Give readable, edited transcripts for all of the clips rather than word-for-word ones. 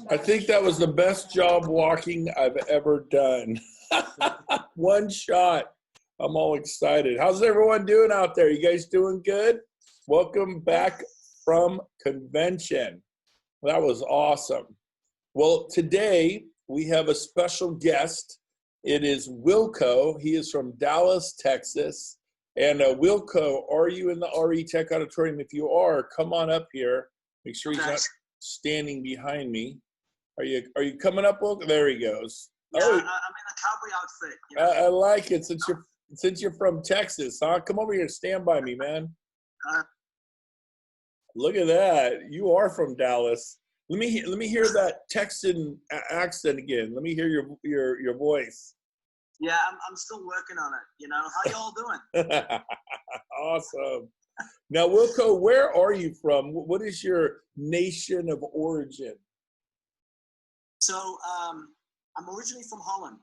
I think that was the best job walking I've ever done. One shot. I'm all excited. How's everyone doing out there? You guys doing good? Welcome back from convention. That was awesome. Well, today we have a special guest. It is Wilco. He is from Dallas, Texas. And Wilco, are you in the RE Tech Auditorium? If you are, come on up here. Make sure he's not standing behind me. Are you coming up, Wilco? There he goes. Yeah, I'm in a cowboy outfit. You know? I like it since you're from Texas, huh? Come over here and stand by me, man. Look at that. You are from Dallas. Let me hear that Texan accent again. Let me hear your voice. Yeah, I'm still working on it. You know, how y'all doing? Awesome. Now, Wilco, where are you from? What is your nation of origin? So, I'm originally from Holland.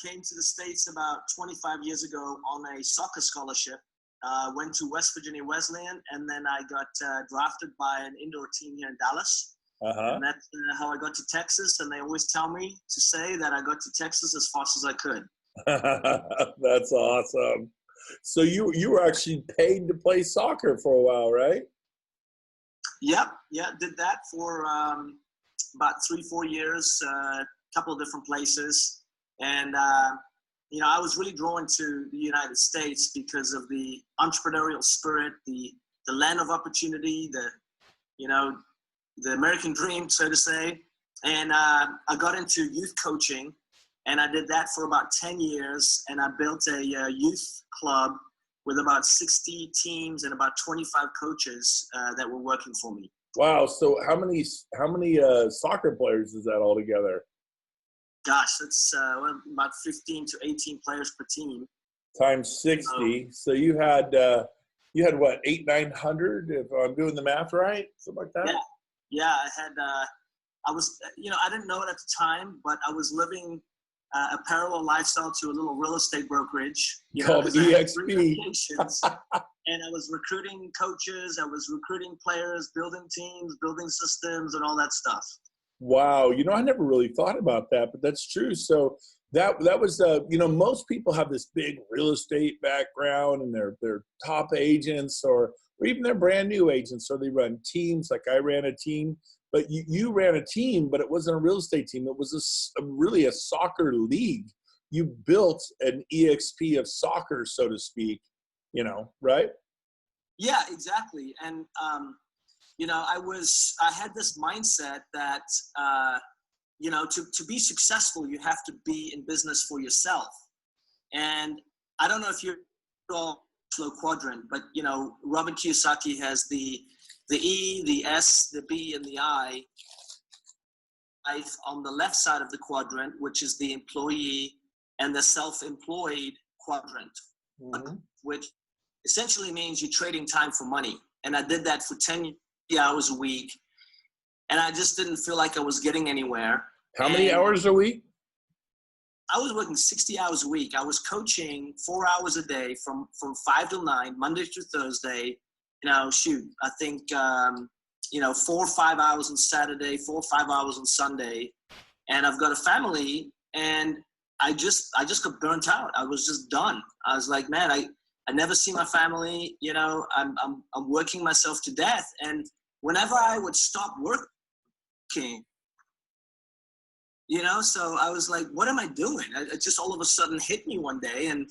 Came to the States about 25 years ago on a soccer scholarship. Went to West Virginia Wesleyan, and then I got drafted by an indoor team here in Dallas. And that's how I got to Texas. And they always tell me to say that I got to Texas as fast as I could. That's awesome. So you were actually paid to play soccer for a while, right? Yep. Yeah, did that for about 3-4 years, a couple of different places. And, you know, I was really drawn to the United States because of the entrepreneurial spirit, the land of opportunity, the American dream, so to say. And I got into youth coaching, and I did that for about 10 years. And I built a youth club with about 60 teams and about 25 coaches that were working for me. Wow. So how many soccer players is that altogether? Gosh, that's about 15 to 18 players per team. Times 60. So you had what, 800-900, if I'm doing the math right? Something like that? Yeah, I had, I was, you know, I didn't know it at the time, but I was living a parallel lifestyle to a little real estate brokerage. Called eXp. And I was recruiting coaches, I was recruiting players, building teams, building systems, and all that stuff. Wow. You know, I never really thought about that, but that's true. So that was, you know, most people have this big real estate background and they're top agents or even they're brand new agents, or they run teams. Like I ran a team, but you ran a team, but it wasn't a real estate team. It was really a soccer league. You built an eXp of soccer, so to speak, you know, right? Yeah, exactly. And, you know, I had this mindset that, you know, to be successful, you have to be in business for yourself. And I don't know if you're all slow quadrant, but, you know, Robert Kiyosaki has the E, the S, the B, and the I on the left side of the quadrant, which is the employee, and the self-employed quadrant, which essentially means you're trading time for money. And I did that for 10 hours a week, and I just didn't feel like I was getting anywhere. How many hours a week? I was working 60 hours a week. I was coaching 4 hours a day from 5 till 9, Monday through Thursday. You know, I think, you know, 4 or 5 hours on Saturday, 4 or 5 hours on Sunday. And I've got a family, and I just got burnt out. I was just done. I was like, man, I never see my family. You know, I'm working myself to death. And whenever I would stop working, you know, so I was like, what am I doing? It just all of a sudden hit me one day. And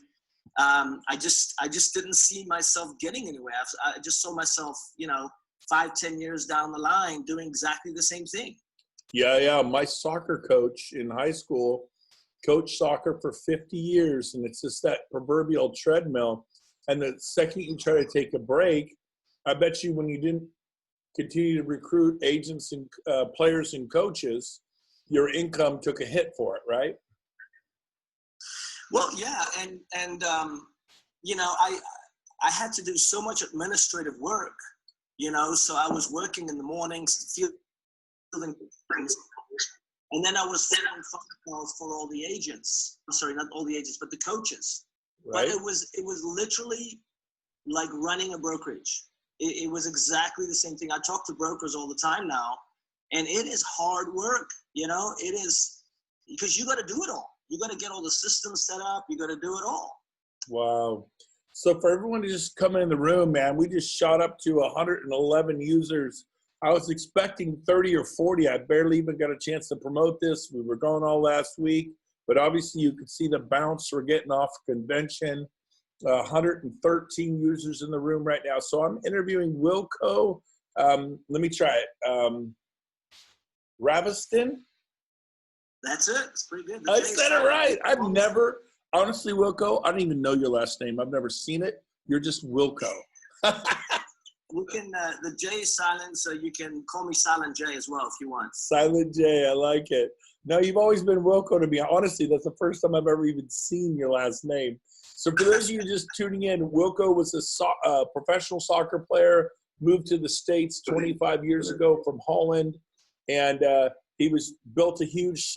I just didn't see myself getting anywhere. I just saw myself, you know, 5-10 years down the line doing exactly the same thing. Yeah. My soccer coach in high school coached soccer for 50 years. And it's just that proverbial treadmill. And the second you try to take a break, I bet you when you didn't continue to recruit agents and players and coaches, your income took a hit for it, right? Well, yeah, and you know, I had to do so much administrative work, you know, so I was working in the mornings, fielding things, and then I was filling phone calls for all the agents. I'm sorry, not all the agents, but the coaches. Right. But it was literally like running a brokerage. It was exactly the same thing. I talk to brokers all the time now, And it is hard work, you know, it is, because you got to do it all. You got to get all the systems set up. You got to do it all. Wow. So for everyone to just come in the room, man, we just shot up to 111 users. I was expecting 30 or 40. I barely even got a chance to promote this. We were going all last week, but obviously you could see the bounce we're getting off convention. 113 users in the room right now. So I'm interviewing Wilco. Let me try it. Ravestijn. That's it. It's pretty good. I said it right. I've never, honestly, Wilco, I don't even know your last name. I've never seen it. You're just Wilco. You can, the J is silent, so you can call me Silent J as well if you want. Silent J, I like it. No, you've always been Wilco to me. Honestly, that's the first time I've ever even seen your last name. So for those of you just tuning in, Wilco was a professional soccer player, moved to the States 25 years ago from Holland, and he built a huge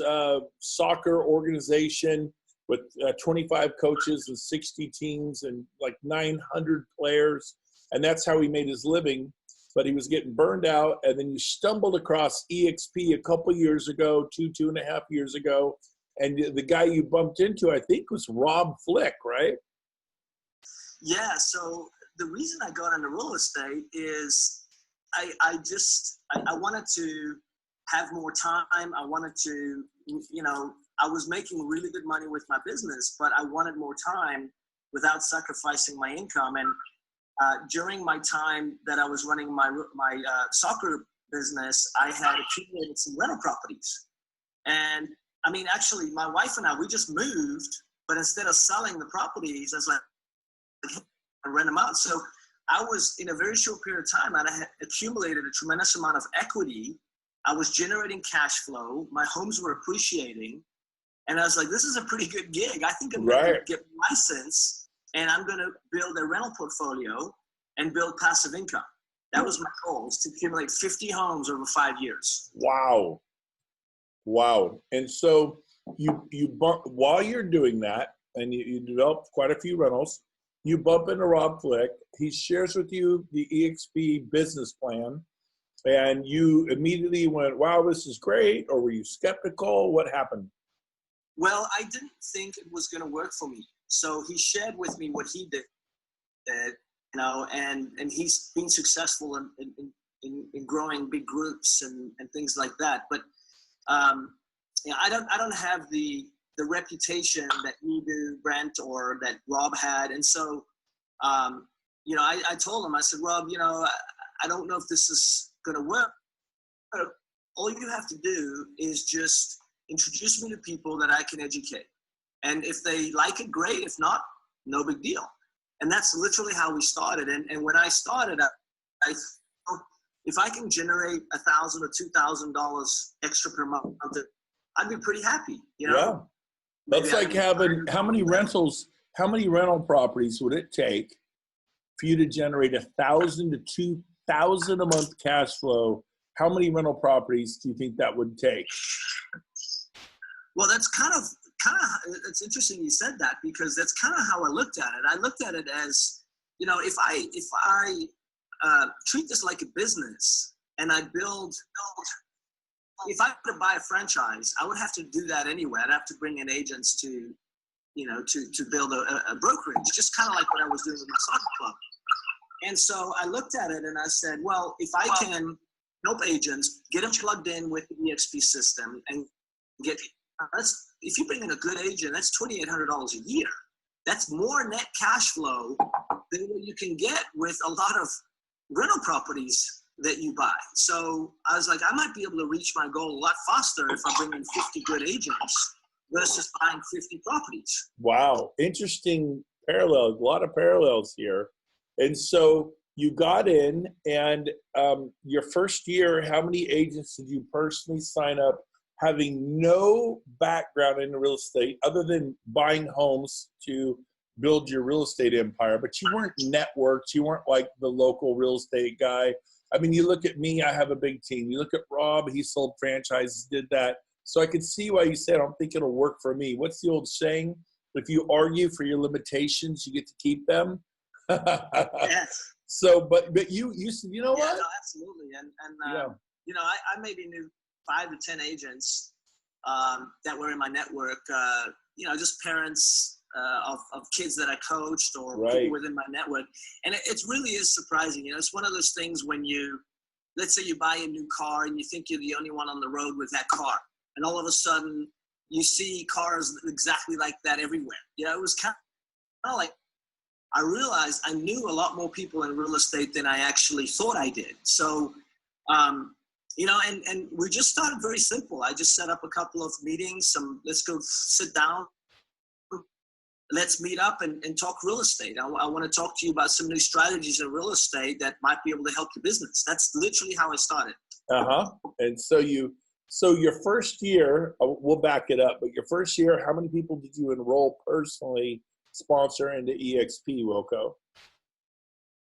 soccer organization with 25 coaches and 60 teams and like 900 players. And that's how he made his living. But he was getting burned out. And then you stumbled across eXp a couple years ago, 2.5 years ago. And the guy you bumped into, I think, was Rob Flick, right? Yeah. So the reason I got into real estate is I wanted to have more time. I wanted to, you know, I was making really good money with my business, but I wanted more time without sacrificing my income. And during my time that I was running my soccer business, I had accumulated some rental properties. And I mean, actually, my wife and I, we just moved, but instead of selling the properties, I was like, I rent them out. So I was, in a very short period of time, I had accumulated a tremendous amount of equity. I was generating cash flow. My homes were appreciating. And I was like, this is a pretty good gig. I think I'm going to get a license and I'm going to build a rental portfolio and build passive income. That was my goal, is to accumulate 50 homes over 5 years. Wow. Wow. And so while you're doing that, and you developed quite a few rentals, you bump into Rob Flick. He shares with you the eXp business plan, and you immediately went, wow, this is great, or were you skeptical? What happened? Well, I didn't think it was going to work for me. So he shared with me what he did, you know, and he's been successful in growing big groups and things like that. But you know, I don't have the reputation that you do, Brent, or that Rob had. And so, you know, I told him, I said, Rob, you know, I don't know if this is going to work. All you have to do is just introduce me to people that I can educate. And if they like it, great. If not, no big deal. And that's literally how we started. And when I started, I if I can generate $1,000 or $2,000 extra per month, I'd be pretty happy. You know? Yeah. That's like having, how many rental properties would it take for you to generate $1,000 to $2,000 a month cash flow? How many rental properties do you think that would take? Well, that's kind of, it's interesting you said that, because that's kind of how I looked at it. I looked at it as, you know, if I treat this like a business and I build, if I were to buy a franchise, I would have to do that anyway. I'd have to bring in agents to, you know, to build a brokerage, just kind of like what I was doing with my soccer club. And so I looked at it and I said, well, if I can help agents, get them plugged in with the eXp system and get, if you bring in a good agent, that's $2,800 a year. That's more net cash flow than what you can get with a lot of rental properties that you buy. So I was like, I might be able to reach my goal a lot faster if I bring in 50 good agents versus buying 50 properties. Wow. Interesting parallels, a lot of parallels here. And so you got in, and your first year, how many agents did you personally sign up, having no background in real estate other than buying homes to build your real estate empire? But you weren't networked. You weren't like the local real estate guy. I mean, you look at me, I have a big team. You look at Rob, he sold franchises, did that. So I could see why you said, I don't think it'll work for me. What's the old saying? If you argue for your limitations, you get to keep them. Yes. So, but you said, you know what? No, absolutely. And yeah. I maybe knew 5 to 10 agents that were in my network, just parents of kids that I coached or people within my network. And it really is surprising. It's one of those things when let's say you buy a new car and you think you're the only one on the road with that car. And all of a sudden you see cars exactly like that everywhere. It was kind of like, I realized I knew a lot more people in real estate than I actually thought I did. So, and we just started very simple. I just set up a couple of meetings, let's go sit down, let's meet up and talk real estate. I want to talk to you about some new strategies in real estate that might be able to help your business. That's literally how I started. And so your first year, we'll back it up, but your first year, how many people did you enroll personally, sponsor into eXp, Wilco?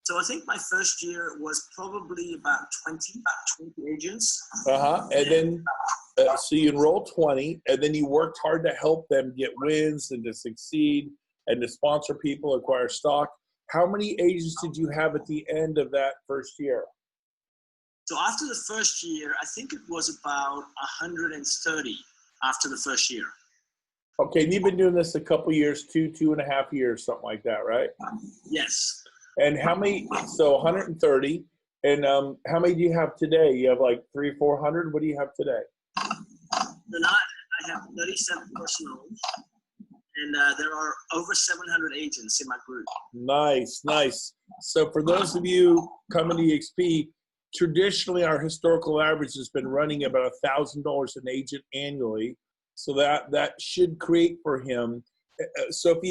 So I think my first year was probably about 20 agents. And then, so you enrolled 20, and then you worked hard to help them get wins and to succeed and to sponsor people, acquire stock. How many agents did you have at the end of that first year? So after the first year, I think it was about 130 after the first year. Okay, and you've been doing this a couple years, 2.5 years, something like that, right? Yes. And how many, so 130, and how many do you have today? You have like 300 or 400? What do you have today? I have 37 personals, and there are over 700 agents in my group. Nice. So for those of you coming to eXp, traditionally our historical average has been running about $1,000 an agent annually. So that should create for him. So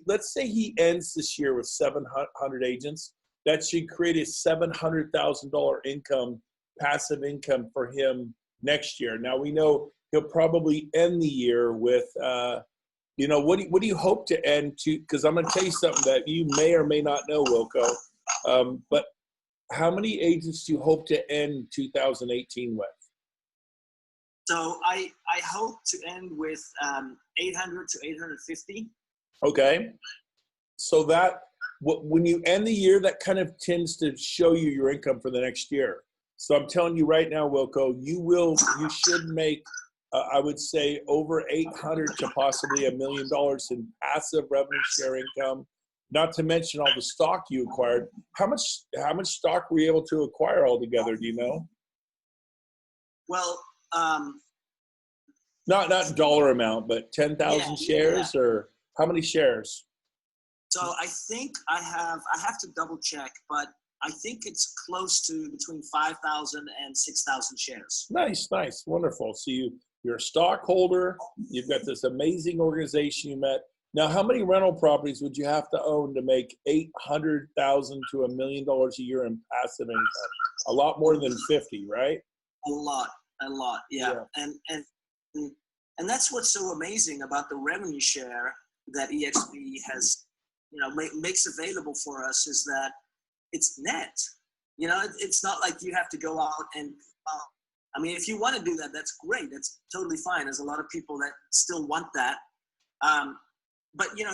let's say he ends this year with 700 agents, that should create a $700,000 income, passive income for him next year. Now we know he'll probably end the year with, what do you hope to end to? Because I'm going to tell you something that you may or may not know, Wilco. But how many agents do you hope to end 2018 with? So I hope to end with 800 to 850. Okay. So when you end the year, that kind of tends to show you your income for the next year. So I'm telling you right now, Wilco, you should make, I would say, over 800 to possibly $1 million in passive revenue share income. Not to mention all the stock you acquired. How much stock were you able to acquire altogether? Do you know? Well, not dollar amount, but 10,000 shares, or how many shares? So I think I have to double check, but I think it's close to between 5,000 and 6,000 shares. Nice, wonderful. So you're a stockholder. You've got this amazing organization you met. Now, how many rental properties would you have to own to make $800,000 to $1 million a year in passive income? A lot more than 50, right? A lot, yeah. And that's what's so amazing about the revenue share that eXp has, makes available for us, is that it's net. It's not like you have to go out and, if you want to do that, that's great. That's totally fine. There's a lot of people that still want that. But, and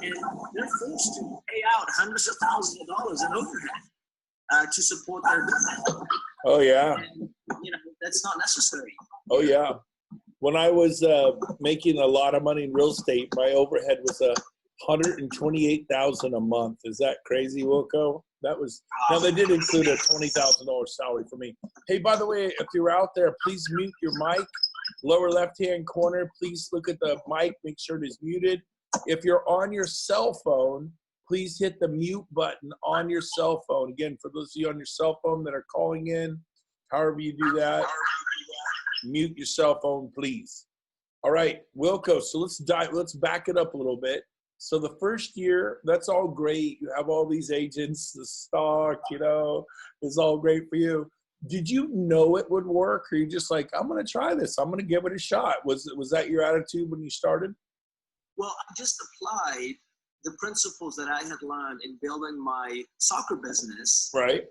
they're forced to pay out hundreds of thousands of dollars in overhead to support their business. Oh, yeah. And, that's not necessary. Oh, yeah. When I was making a lot of money in real estate, my overhead was $128,000 a month. Is that crazy, Wilco? Now they did include a $20,000 salary for me. Hey, by the way, if you're out there, please mute your mic. Lower left-hand corner, please look at the mic, make sure it is muted. If you're on your cell phone, please hit the mute button on your cell phone. Again, for those of you on your cell phone that are calling in, however you do that, mute your cell phone, please. All right, Wilco, so let's back it up a little bit. So the first year, that's all great. You have all these agents, the stock, it's all great for you. Did you know it would work, or you just like, I'm going to try this, I'm going to give it a shot? Was that your attitude when you started? Well, I just applied the principles that I had learned in building my soccer business, right?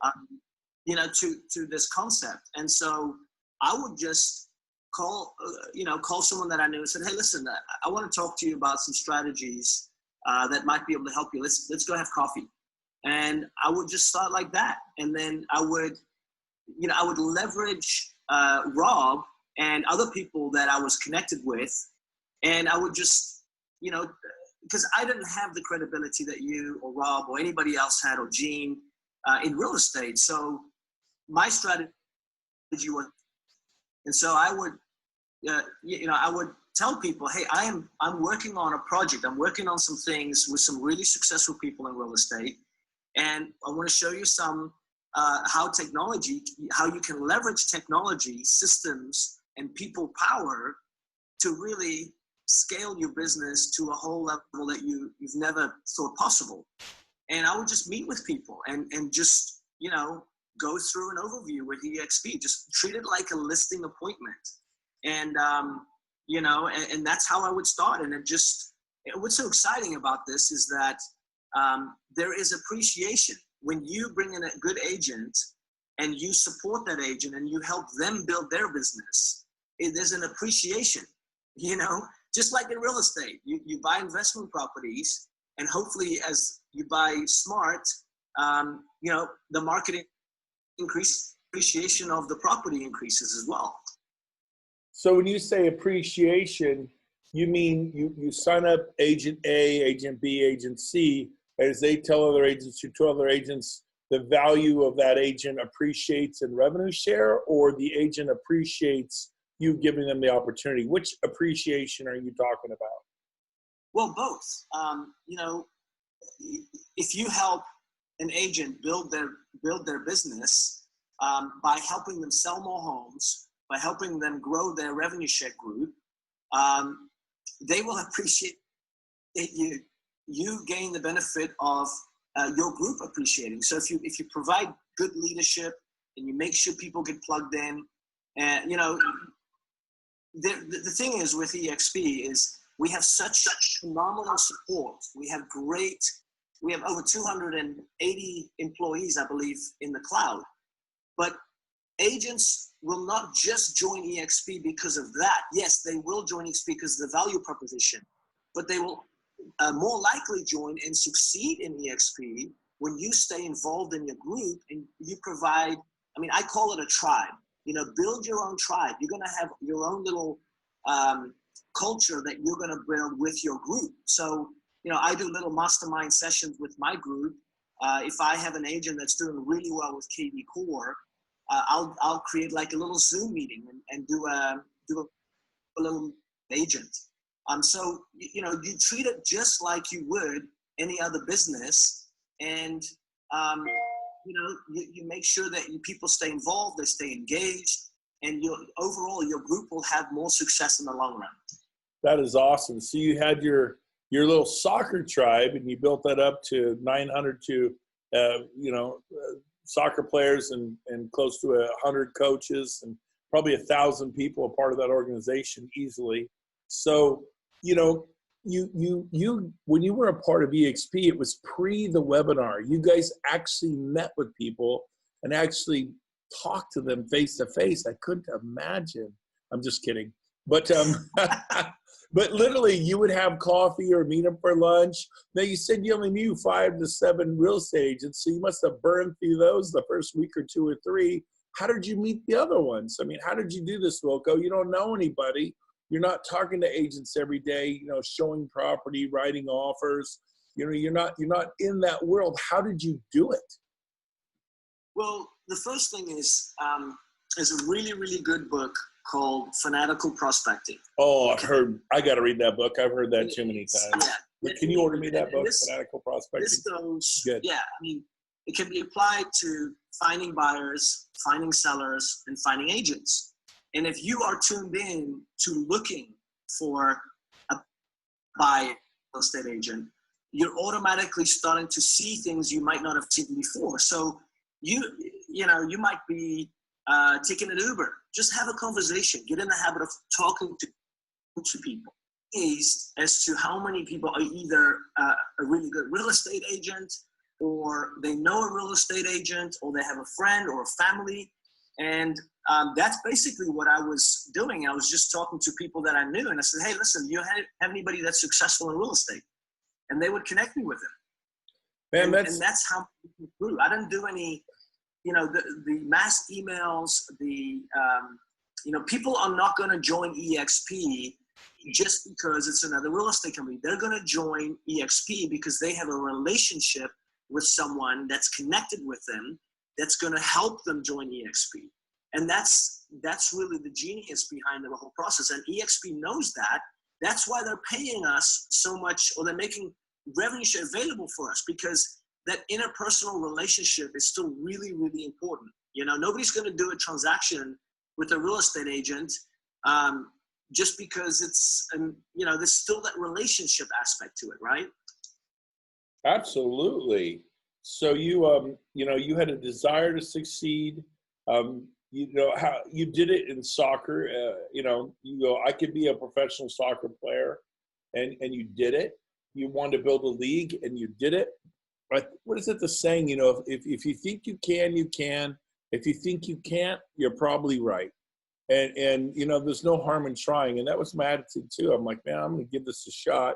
To this concept. And so I would just call someone that I knew and said, hey, listen, I want to talk to you about some strategies that might be able to help you. Let's go have coffee. And I would just start like that. And then I would I would leverage Rob and other people that I was connected with, and I would just, because I didn't have the credibility that you or Rob or anybody else had, or Gene, in real estate. So my strategy was, and so I would, I would tell people, hey, I'm working on a project. I'm working on some things with some really successful people in real estate, and I want to show you some how you can leverage technology, systems, and people power to really scale your business to a whole level that you've never thought possible. And I would just meet with people and just, go through an overview with eXp, just treat it like a listing appointment. And, and that's how I would start. And what's so exciting about this is that there is appreciation. When you bring in a good agent and you support that agent and you help them build their business, there's an appreciation, just like in real estate. You buy investment properties, and hopefully as you buy smart, the market appreciation of the property increases as well. So when you say appreciation, you mean you sign up agent A, agent B, agent C, as they tell other agents, you tell other agents the value of that agent appreciates in revenue share, or the agent appreciates you giving them the opportunity? Which appreciation are you talking about? Well, both. If you help an agent build their business by helping them sell more homes, by helping them grow their revenue share group, they will appreciate you. You gain the benefit of your group appreciating. So if you provide good leadership and you make sure people get plugged in, and the thing is with eXp is we have such phenomenal support. We have over 280 employees, I believe, in the cloud. But agents will not just join eXp because of that. Yes, they will join eXp because of the value proposition, but they will more likely join and succeed in eXp when you stay involved in your group and you provide, I call it a tribe. Build your own tribe. You're going to have your own little culture that you're going to build with your group. So, I do little mastermind sessions with my group. If I have an agent that's doing really well with KV Core, I'll create like a little Zoom meeting and do a little agent. So, you treat it just like you would any other business. And, you make sure that people stay involved, they stay engaged, and overall your group will have more success in the long run. That is awesome. So you had your little soccer tribe, and you built that up to 900 soccer players and close to 100 coaches and probably 1,000 people a part of that organization easily. So, you when you were a part of eXp, it was pre the webinar. You guys actually met with people and actually talked to them face to face. I couldn't imagine. I'm just kidding. But but literally you would have coffee or meet them for lunch. Now you said you only knew 5 to 7 real estate agents, so you must have burned through those the first week or 2 or 3. How did you meet the other ones? How did you do this, Wilco? You don't know anybody. You're not talking to agents every day, showing property, writing offers. You're not in that world. How did you do it? Well, the first thing is a really, really good book called Fanatical Prospecting. Oh, I got to read that book. I've heard that too many times. Yeah. Can you order me that book, Fanatical Prospecting? This goes, good. Yeah, it can be applied to finding buyers, finding sellers, and finding agents. And if you are tuned in to looking for a buyer, real estate agent, you're automatically starting to see things you might not have seen before. So you might be taking an Uber. Just have a conversation. Get in the habit of talking to people. As to how many people are either a really good real estate agent, or they know a real estate agent, or they have a friend or a family. And that's basically what I was doing. I was just talking to people that I knew, and I said, hey, listen, do you have anybody that's successful in real estate? And they would connect me with them. And that's how it grew. I didn't do any the mass emails, people are not going to join eXp just because it's another real estate company. They're going to join eXp because they have a relationship with someone that's connected with them, that's going to help them join eXp. And that's really the genius behind the whole process. And eXp knows that. That's why they're paying us so much, or they're making revenue share available for us, because that interpersonal relationship is still really, really important. Nobody's going to do a transaction with a real estate agent just because it's, there's still that relationship aspect to it, right? Absolutely. So you had a desire to succeed. How you did it in soccer. You go, I could be a professional soccer player, and you did it. You wanted to build a league, and you did it. But what is it the saying? If you think you can, you can. If you think you can't, you're probably right. And there's no harm in trying. And that was my attitude too. I'm like, man, I'm going to give this a shot,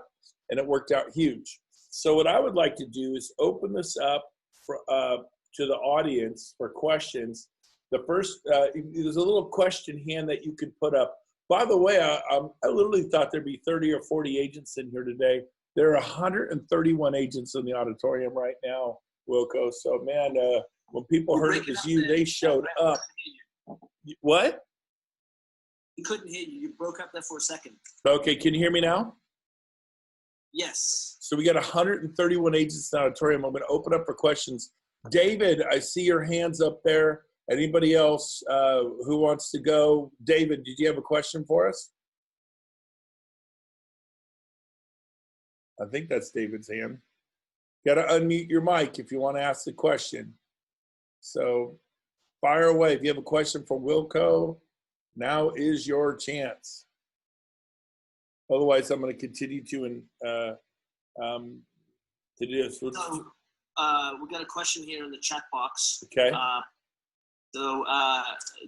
and it worked out huge. So what I would like to do is open this up to the audience for questions. The first, there's a little question hand that you could put up. By the way, I literally thought there'd be 30 or 40 agents in here today. There are 131 agents in the auditorium right now, Wilco. So, man, when people heard it was you, they showed up. What? We couldn't hear you. You broke up there for a second. Okay, can you hear me now? Yes. So we got 131 agents in the auditorium. I'm going to open up for questions. David, I see your hands up there. Anybody else who wants to go? David, did you have a question for us? I think that's David's hand. Got to unmute your mic if you want to ask the question. So fire away. If you have a question for Wilco, now is your chance. Otherwise, I'm going to continue to do this. So, we got a question here in the chat box. Okay. So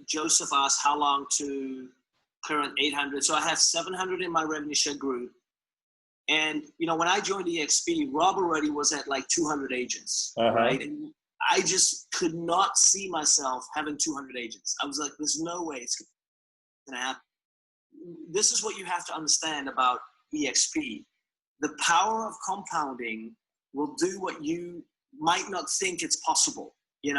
Joseph asked how long to current 800. So I have 700 in my revenue share group. And, when I joined eXp, Rob already was at like 200 agents, right? And I just could not see myself having 200 agents. I was like, there's no way it's going to happen. This is what you have to understand about eXp. The power of compounding will do what you might not think it's possible,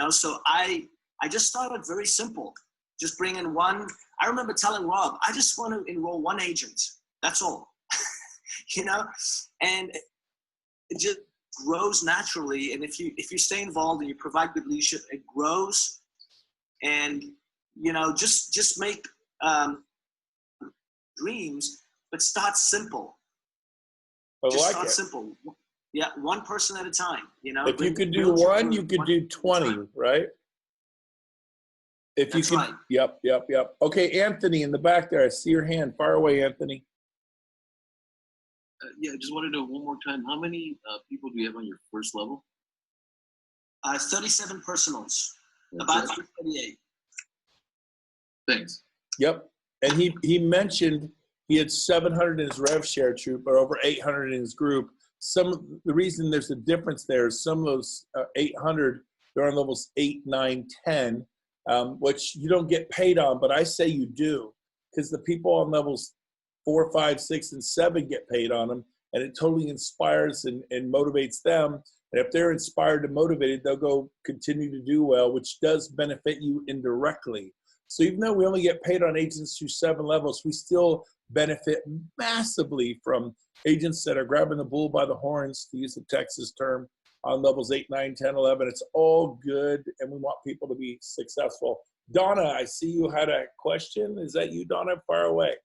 So I just started very simple, just bring in one. I remember telling Rob, I just want to enroll one agent. That's all, and it just grows naturally. And if you stay involved and you provide good leadership, it grows. And, just make dreams, but start simple. Start simple. Yeah, one person at a time, If you could do one, you could do 20, right? If you could, right. Yep. Okay, Anthony in the back there, I see your hand. Fire away, Anthony. I just wanted to know one more time, how many people do you have on your first level? 37 personals, about 38. Thanks. Yep, and he mentioned he had 700 in his rev share troop, or over 800 in his group. The reason there's a difference there is some of those 800, they're on levels 8, 9, 10, which you don't get paid on, but I say you do, because the people on levels 4, 5, 6, and 7 get paid on them, and it totally inspires and motivates them. And if they're inspired and motivated, they'll go continue to do well, which does benefit you indirectly. So even though we only get paid on agents through 7 levels, we still benefit massively from agents that are grabbing the bull by the horns, to use the Texas term, on levels 8, 9, 10, 11. It's all good, and we want people to be successful. Donna, I see you had a question. Is that you, Donna? Far away.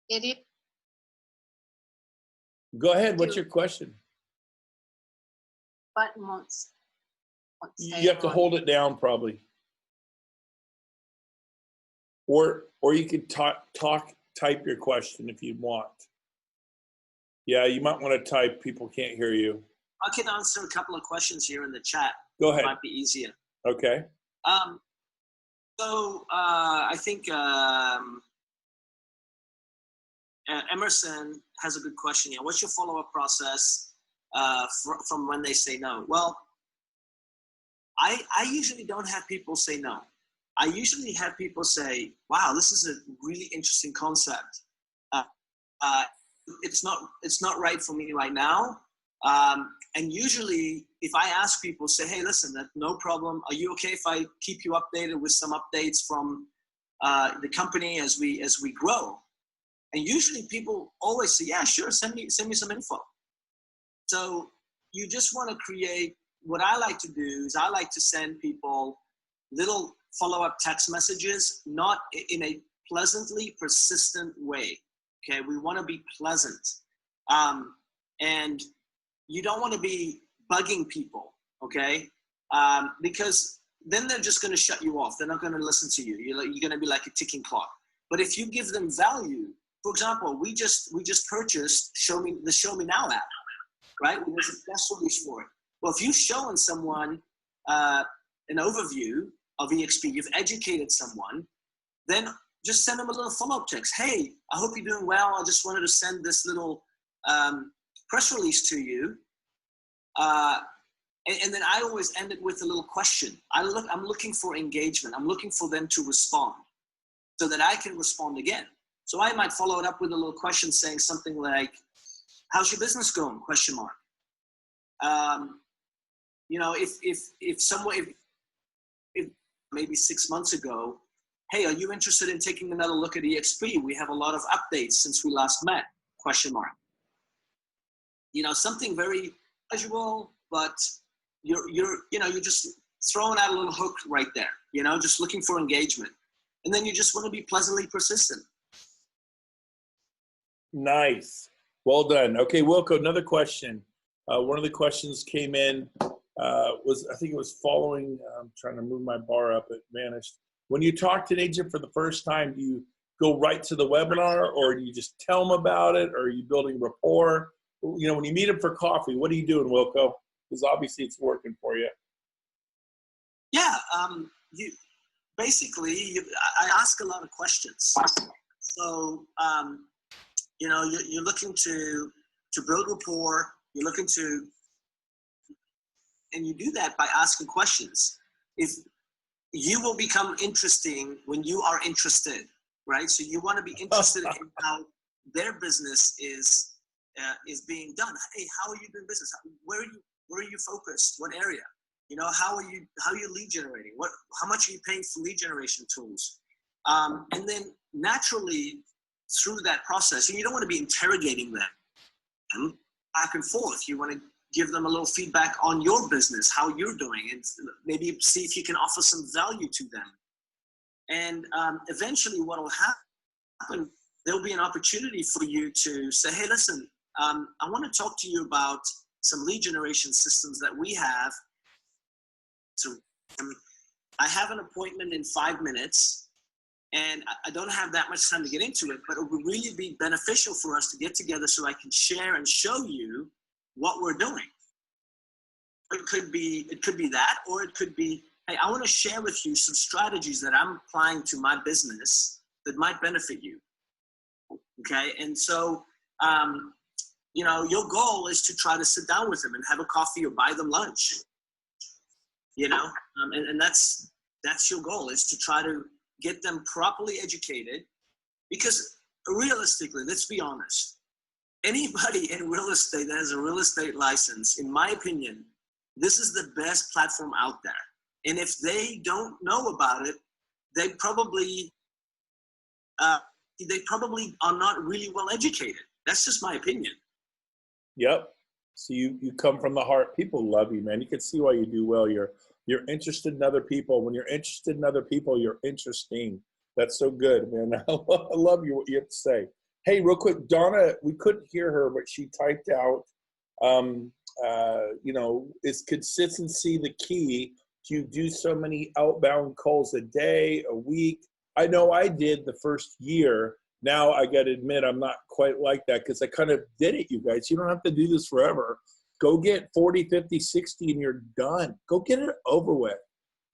It is. Go ahead. What's your question? But once you have to hold it down, probably. Or you could type your question if you want. Yeah, you might want to type. People can't hear you. I can answer a couple of questions here in the chat. Go ahead. It might be easier. Okay. So I think Emerson has a good question here. What's your follow-up process from when they say no? Well, I usually don't have people say no. I usually have people say, wow, this is a really interesting concept. It's not right for me right now. And usually if I ask people, say, hey, listen, that's no problem. Are you okay if I keep you updated with some updates from the company as we grow? And usually people always say, yeah, sure, send me some info. So you just want to create, what I like to do is I like to send people little follow-up text messages, not in a pleasantly persistent way. Okay, we want to be pleasant. And you don't want to be bugging people, okay? Because then they're just going to shut you off. They're not going to listen to you. You're going to be like a ticking clock. But if you give them value, for example, we just purchased the Show Me Now app, right? It was a press release for it. Well, if you've shown someone an overview of eXp, you've educated someone, then just send them a little follow-up text. Hey, I hope you're doing well. I just wanted to send this little press release to you. And then I always end it with a little question. I'm looking for engagement. I'm looking for them to respond so that I can respond again. So I might follow it up with a little question saying something like, how's your business going? Question mark. You know, if maybe 6 months ago, hey, are you interested in taking another look at eXp? We have a lot of updates since we last met, question mark. You know, something very casual, but you're just throwing out a little hook right there, you know, just looking for engagement. And then you just want to be pleasantly persistent. Nice. Well done. Okay, Wilco, another question. One of the questions came in, I think it was following, I'm trying to move my bar up, it vanished. When you talk to an agent for the first time, do you go right to the webinar, or do you just tell them about it, or are you building rapport? You know, when you meet them for coffee, what are you doing, Wilco? Because obviously it's working for you. Yeah, I ask a lot of questions. So, you know, you're looking to build rapport. You're looking to, and you do that by asking questions. If you will become interesting when you are interested, right? So you want to be interested in how their business is being done. Hey, how are you doing business? Where are you focused? What area? You know, how are you lead generating? How much are you paying for lead generation tools? And then naturally through that process, and you don't want to be interrogating them back and forth. You want to give them a little feedback on your business, how you're doing, and maybe see if you can offer some value to them. And eventually what will happen, there'll be an opportunity for you to say, hey, listen, I want to talk to you about some lead generation systems that we have. So I have an appointment in 5 minutes, and I don't have that much time to get into it, but it would really be beneficial for us to get together so I can share and show you what we're doing. It could be that, or it could be, hey, I want to share with you some strategies that I'm applying to my business that might benefit you. Okay, and so, you know, your goal is to try to sit down with them and have a coffee or buy them lunch. You know, and that's your goal, is to try to get them properly educated, because realistically, let's be honest, anybody in real estate that has a real estate license, in my opinion, this is the best platform out there. And if they don't know about it, they probably are not really well educated. That's just my opinion. Yep. So you come from the heart. People love you, man. You can see why you do well. You're interested in other people. When you're interested in other people, you're interesting. That's so good, man. I love what you have to say. Hey, real quick, Donna, we couldn't hear her, but she typed out, you know, is consistency the key? Do you do so many outbound calls a day, a week? I know I did the first year. Now I got to admit, I'm not quite like that, because I kind of did it, you guys. You don't have to do this forever. Go get 40, 50, 60, and you're done. Go get it over with.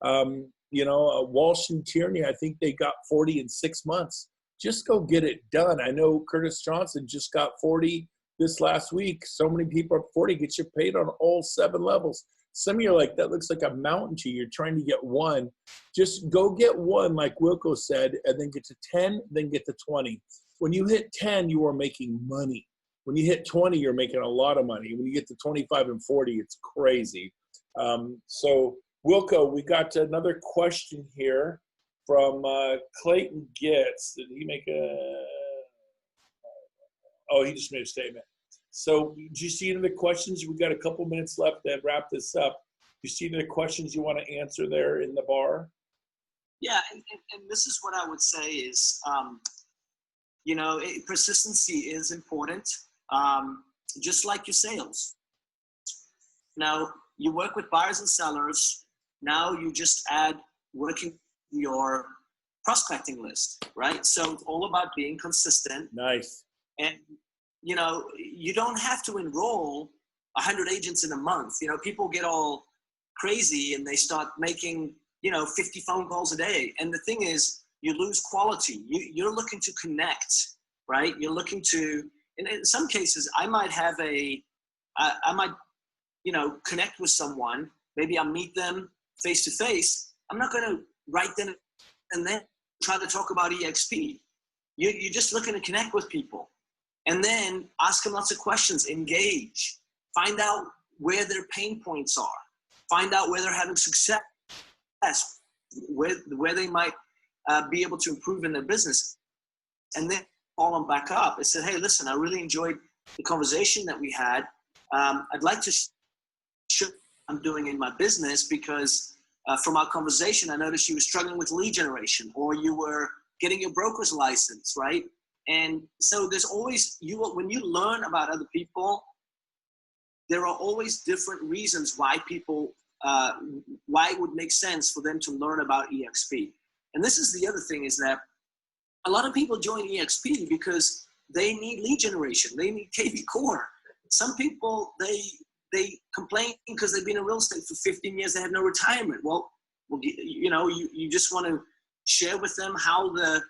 You know, Walsh and Tierney, I think they got 40 in 6 months. Just go get it done. I know Curtis Johnson just got 40 this last week, so many people at 40 get you paid on all 7 levels. Some of you are like, that looks like a mountain to you. You're trying to get 1. Just go get 1, like Wilco said, and then get to 10, then get to 20. When you hit 10, you are making money. When you hit 20, you're making a lot of money. When you get to 25 and 40, it's crazy. So Wilco, we got another question here from Clayton Getz. Did he make he just made a statement. So do you see any of the questions? We've got a couple minutes left to wrap this up. Do you see any of the questions you want to answer there in the bar? Yeah, and this is what I would say is, persistency is important, just like your sales. Now, you work with buyers and sellers. Now you just add working your prospecting list, right? So it's all about being consistent. Nice. And, you don't have to enroll 100 agents in a month. People get all crazy and they start making, 50 phone calls a day. And the thing is, you lose quality. You're looking to connect, right? You're looking to, and in some cases, I might connect with someone. Maybe I'll meet them face to face. I'm not going to write them and then try to talk about eXp. You're just looking to connect with people. And then ask them lots of questions, engage, find out where their pain points are, find out where they're having success, where they might be able to improve in their business, and then follow them back up. I said, hey, listen, I really enjoyed the conversation that we had. I'd like to share what I'm doing in my business because from our conversation, I noticed you were struggling with lead generation or you were getting your broker's license, right? And so there's always, when you learn about other people, there are always different reasons why people, why it would make sense for them to learn about eXp. And this is the other thing is that a lot of people join eXp because they need lead generation. They need KV Core. Some people, they complain because they've been in real estate for 15 years. They have no retirement. Well, you just want to share with them how the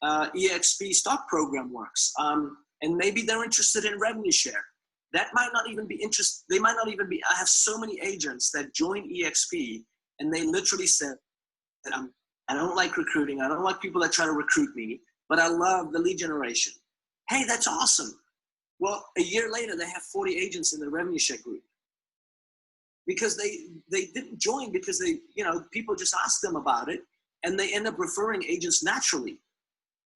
eXp stock program works. And maybe they're interested in revenue share. That might not even be interest. They might not even be. I have so many agents that join eXp and they literally said, I don't like recruiting. I don't like people that try to recruit me, but I love the lead generation. Hey, that's awesome. Well, a year later, they have 40 agents in the revenue share group because they didn't join because people just asked them about it and they end up referring agents naturally.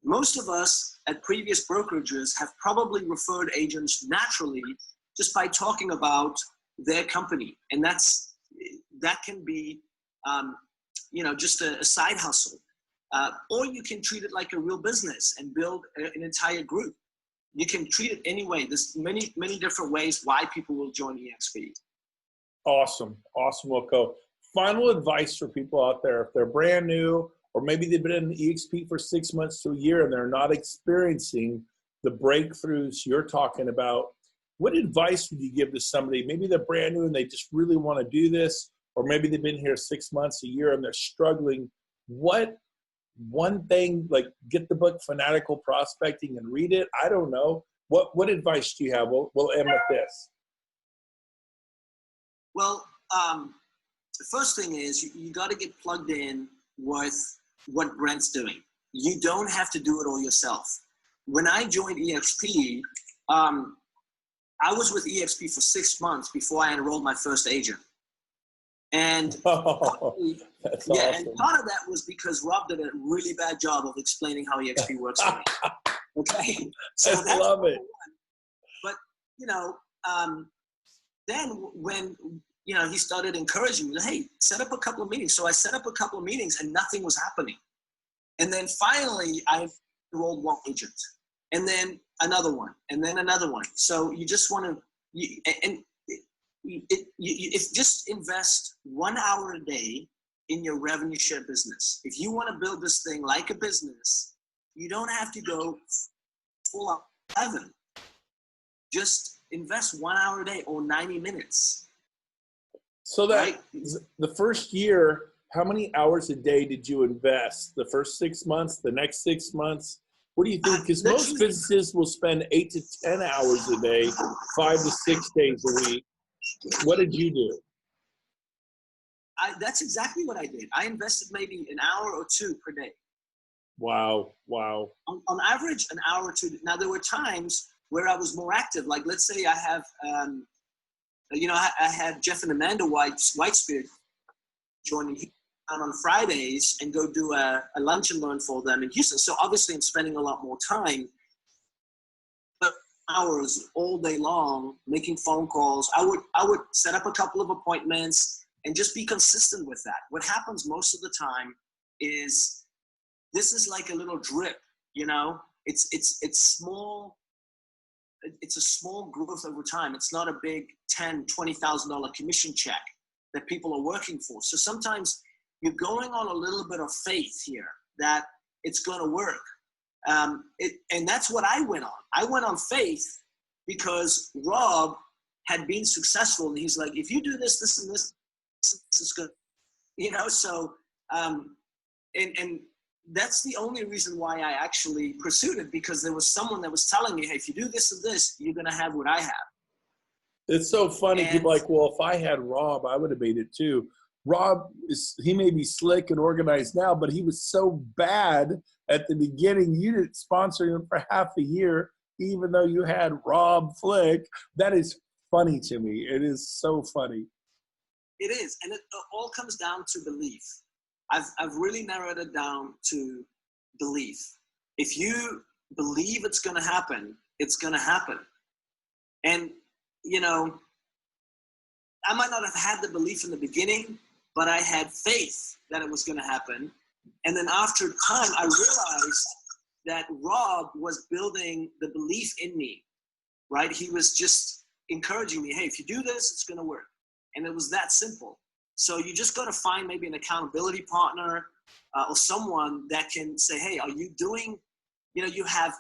Most of us at previous brokerages have probably referred agents naturally just by talking about their company. And that can be, just a side hustle. Or you can treat it like a real business and build an entire group. You can treat it any way. There's many, many different ways why people will join eXp. Awesome, Wilco. Final advice for people out there, if they're brand new, or maybe they've been in eXp for 6 months to a year and they're not experiencing the breakthroughs you're talking about, what advice would you give to somebody? Maybe they're brand new and they just really want to do this, or maybe they've been here 6 months, a year, and they're struggling. What one thing, like get the book Fanatical Prospecting and read it? I don't know. What advice do you have? We'll end with this. Well, the first thing is you got to get plugged in with what Brent's doing. You don't have to do it all yourself. When I joined eXp, I was with eXp for 6 months before I enrolled my first agent. And that's yeah, awesome. and part of that was because Rob did a really bad job of explaining how eXp works for me. Okay, so I love it. But then when he started encouraging me, hey, set up a couple of meetings. So I set up a couple of meetings and nothing was happening. And then finally I enrolled one agent, and then another one, and then another one. So you just want to, if just invest 1 hour a day in your revenue share business. If you want to build this thing like a business, you don't have to go full out 11. Just invest 1 hour a day or 90 minutes. So that right? The first year, how many hours a day did you invest? The first 6 months, the next 6 months? What do you think? Because most physicists will spend 8 to 10 hours a day, 5 to 6 days a week. What did you do? That's exactly what I did. I invested maybe an hour or two per day. Wow. Wow. On average, an hour or two. Now, there were times where I was more active. Like, let's say I have, I had Jeff and Amanda Whitespirit joining out on Fridays and go do a lunch and learn for them in Houston. So obviously I'm spending a lot more time, but hours all day long making phone calls. I would set up a couple of appointments and just be consistent with that. What happens most of the time is this is like a little drip, it's small. It's a small growth over time. It's not a big $10,000, $20,000 commission check that people are working for. So sometimes you're going on a little bit of faith here that it's going to work. And that's what I went on. I went on faith because Rob had been successful. And he's like, if you do this, this, and this is good. So, and that's the only reason why I actually pursued it, because there was someone that was telling me, hey, if you do this and this, you're going to have what I have. It's so funny. People are like, well, if I had Rob, I would have made it too. Rob, he may be slick and organized now, but he was so bad at the beginning. You didn't sponsor him for half a year, even though you had Rob Flick. That is funny to me. It is so funny. It is. And it all comes down to belief. I've really narrowed it down to belief. If you believe it's going to happen, it's going to happen. And, I might not have had the belief in the beginning, but I had faith that it was going to happen. And then after time, I realized that Rob was building the belief in me, right? He was just encouraging me, hey, if you do this, it's going to work. And it was that simple. So you just got to find maybe an accountability partner or someone that can say, hey, are you doing, you have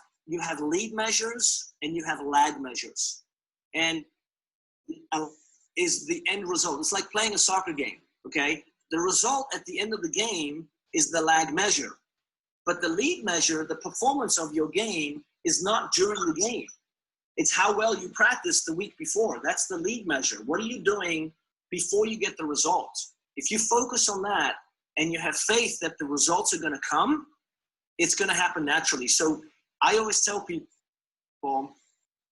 lead measures and you have lag measures. And is the end result. It's like playing a soccer game, okay? The result at the end of the game is the lag measure. But the lead measure, the performance of your game, is not during the game. It's how well you practice the week before. That's the lead measure. What are you doing before you get the results? If you focus on that and you have faith that the results are going to come, it's going to happen naturally. So I always tell people,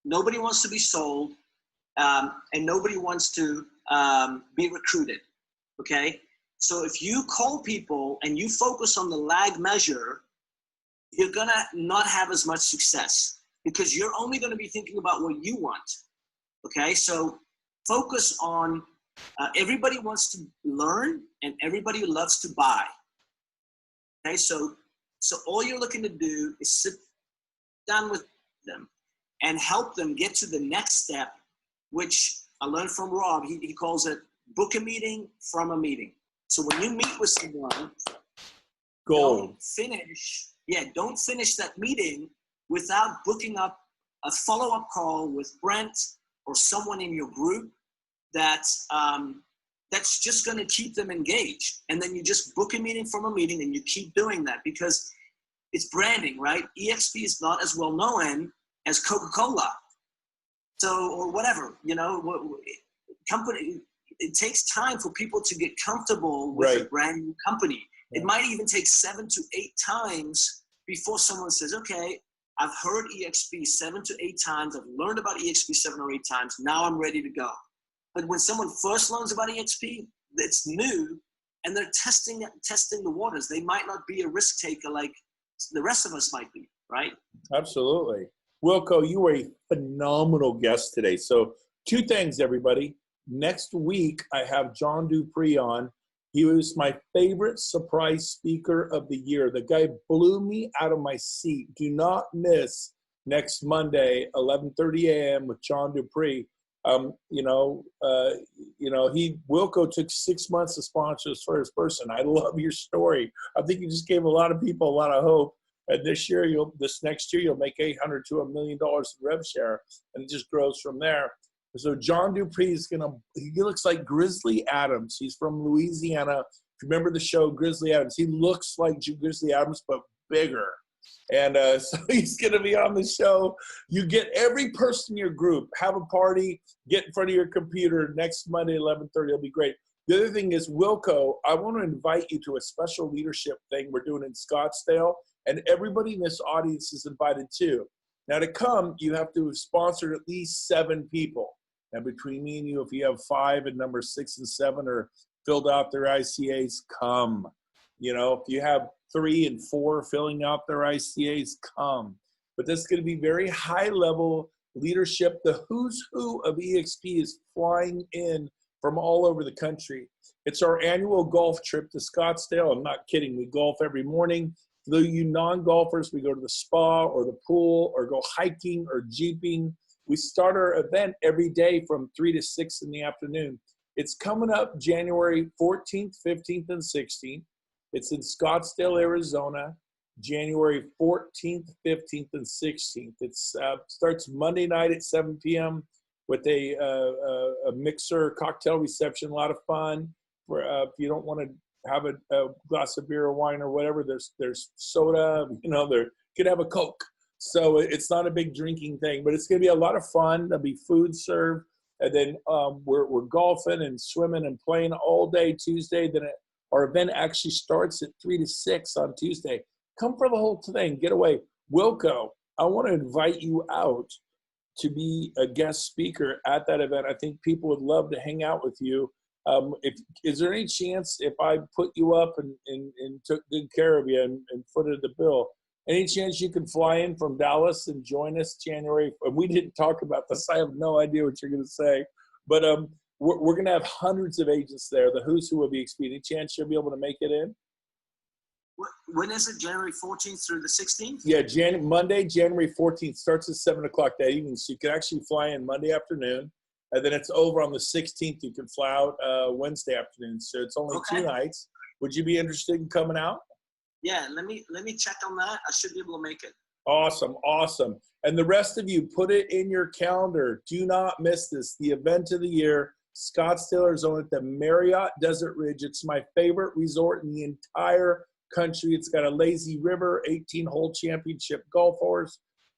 nobody wants to be sold, and nobody wants to be recruited, okay? So if you call people and you focus on the lag measure, you're going to not have as much success because you're only going to be thinking about what you want, okay? So focus on everybody wants to learn and everybody loves to buy, okay? So all you're looking to do is sit down with them and help them get to the next step, which I learned from Rob. He calls it book a meeting from a meeting. So when you meet with someone, don't finish that meeting without booking up a follow-up call with Brent or someone in your group that's just going to keep them engaged. And then you just book a meeting from a meeting and you keep doing that because it's branding, right? eXp is not as well known as Coca-Cola. So, or whatever, company, it takes time for people to get comfortable with a brand new company. Right. It might even take 7 to 8 times before someone says, okay, I've heard eXp 7 to 8 times. I've learned about eXp 7 or 8 times. Now I'm ready to go. But when someone first learns about eXp, it's new and they're testing the waters. They might not be a risk taker like the rest of us might be, right? Absolutely. Wilco, you were a phenomenal guest today. So 2 things, everybody. Next week, I have John Dupree on. He was my favorite surprise speaker of the year. The guy blew me out of my seat. Do not miss next Monday, 11:30 a.m. with John Dupree. Wilco took 6 months to sponsor his first person. I love your story. I think you just gave a lot of people a lot of hope. And this next year, you'll make $800,000 to $1 million in rev share, and it just grows from there. So John Dupree he looks like Grizzly Adams. He's from Louisiana. If you remember the show Grizzly Adams, he looks like Grizzly Adams, but bigger. And so he's going to be on the show. You get every person in your group, have a party, get in front of your computer next Monday, 11:30. It'll be great. The other thing is, Wilco, I want to invite you to a special leadership thing we're doing in Scottsdale, and everybody in this audience is invited too. Now, to come, you have to have sponsored at least 7 people. And between me and you, if you have 5 and number 6 and 7 are filled out their ICAs, come. You know, if you have 3 and 4 filling out their ICAs, come. But this is going to be very high-level leadership. The who's who of eXp is flying in from all over the country. It's our annual golf trip to Scottsdale. I'm not kidding. We golf every morning. For you non-golfers, we go to the spa or the pool or go hiking or jeeping. We start our event every day from 3 to 6 in the afternoon. It's coming up January 14th, 15th, and 16th. It's in Scottsdale, Arizona, January 14th, 15th, and 16th. It starts Monday night at 7 p.m. with a mixer cocktail reception, a lot of fun. If you don't want to have a glass of beer or wine or whatever, there's soda, you know, you could have a Coke. So it's not a big drinking thing, but it's going to be a lot of fun. There'll be food served. And then we're golfing and swimming and playing all day Tuesday. Then our event actually starts at 3 to 6 on Tuesday. Come for the whole thing. Get away. Wilco, I want to invite you out to be a guest speaker at that event. I think people would love to hang out with you. Is there any chance if I put you up and took good care of you and footed the bill, any chance you can fly in from Dallas and join us January? And we didn't talk about this. I have no idea what you're going to say. But we're going to have hundreds of agents there. The who's who will be eXp. Any chance you'll be able to make it in? When is it? January 14th through the 16th? Yeah, Monday, January 14th. Starts at 7 o'clock that evening. So you can actually fly in Monday afternoon. And then it's over on the 16th. You can fly out Wednesday afternoon. So it's only 2 nights. Would you be interested in coming out? Yeah, let me check on that. I should be able to make it. Awesome, awesome. And the rest of you, put it in your calendar. Do not miss this. The event of the year, Scottsdale, Arizona at the Marriott Desert Ridge. It's my favorite resort in the entire country. It's got a lazy river, 18-hole championship golf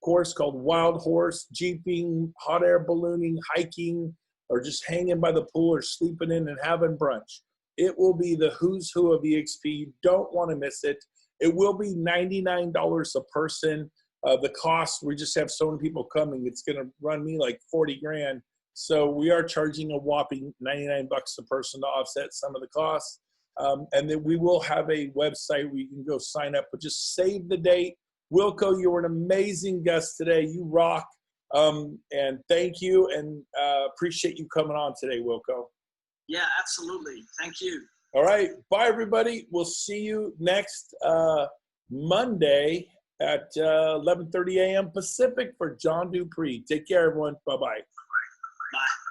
course called Wild Horse, jeeping, hot air ballooning, hiking, or just hanging by the pool or sleeping in and having brunch. It will be the who's who of eXp. You don't want to miss it. It will be $99 a person. The cost, we just have so many people coming, it's going to run me like 40 grand. So we are charging a whopping $99 a person to offset some of the costs. And then we will have a website where you can go sign up, but just save the date. Wilco, you were an amazing guest today. You rock. And thank you, and appreciate you coming on today, Wilco. Yeah, absolutely. Thank you. All right. Bye, everybody. We'll see you next Monday at 11:30 a.m. Pacific for John Dupree. Take care, everyone. Bye-bye. Bye.